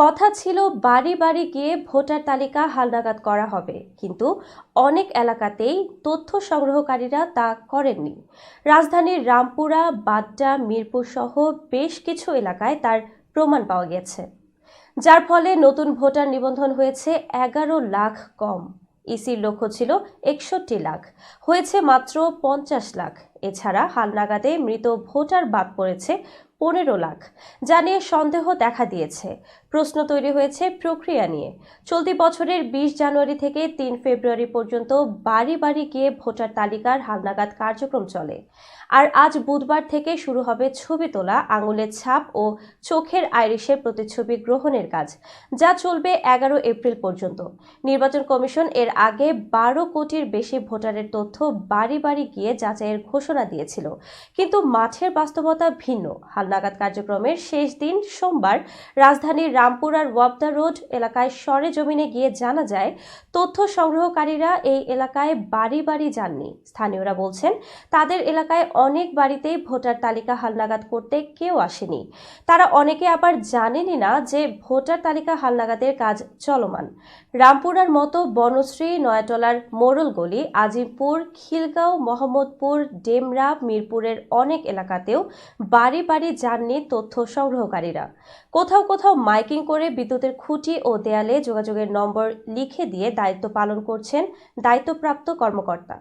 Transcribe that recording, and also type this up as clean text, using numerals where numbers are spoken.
কথা ছিল বাড়ি বাড়ি গিয়ে ভোটার তালিকা হালনাগাদ করা হবে, কিন্তু অনেক এলাকাতেই তথ্য সংগ্রহকারীরা তা করেননি। রাজধানীর রামপুরা, বাড্ডা, মিরপুর সহ বেশ কিছু এলাকায় তার প্রমাণ পাওয়া গেছে, যার ফলে নতুন ভোটার নিবন্ধন হয়েছে 11 লাখ কম। ইসির লক্ষ্য ছিল 61 লাখ, হয়েছে মাত্র 50 লাখ। এছাড়া হালনাগাদে মৃত ভোটার বাদ পড়েছে 15 লাখ, যা নিয়ে সন্দেহ দেখা দিয়েছে। প্রশ্ন তৈরি হয়েছে প্রক্রিয়া নিয়ে। চলতি বছরের 20 জানুয়ারি থেকে 3 ফেব্রুয়ারি পর্যন্ত বাড়ি বাড়ি গিয়ে ভোটার তালিকার হালনাগাদ কার্যক্রম চলে। আর আজ বুধবার থেকে শুরু হবে ছবি তোলা, আঙুলের ছাপ ও চোখের আইরিশের প্রতিচ্ছবি গ্রহণের কাজ, যা চলবে 11 এপ্রিল পর্যন্ত। নির্বাচন কমিশন এর আগে 12 কোটির বেশি ভোটারের তথ্য বাড়ি বাড়ি গিয়ে যাচাইয়ের ঘোষণা দিয়েছিল, কিন্তু মাঠের বাস্তবতা ভিন্ন। হালনাগাদ কার্যক্রমের শেষ দিন সোমবার রাজধানীর রামপুরার ওয়াবদা রোড এলাকায় সরেজমিনে গিয়ে জানা যায়, তথ্য সংগ্রহকারীরা এই এলাকায় বাড়ি বাড়ি যাননি। স্থানীয়রা বলছেন, তাদের এলাকায় অনেক বাড়িতেই ভোটার তালিকা হালনাগাদ করতে কেউ আসেনি। তারা অনেকে আবার জানেনই না যে ভোটার তালিকা হালনাগাদের কাজ চলমান। রামপুরার মতো বনশ্রী, নয়াটলার মোড়লগলি, আজিমপুর, খিলগাঁও, মোহাম্মদপুর, ডেমরা, মিরপুরের অনেক এলাকাতেও বাড়ি বাড়ি যাননি তথ্য সংগ্রহকারীরা। কোথাও কোথাও মাইকিং করে বিদ্যুতের খুঁটি ও দেয়ালে যোগাযোগের নম্বর লিখে দিয়ে দায়িত্ব পালন করছেন দায়িত্বপ্রাপ্ত কর্মকর্তা।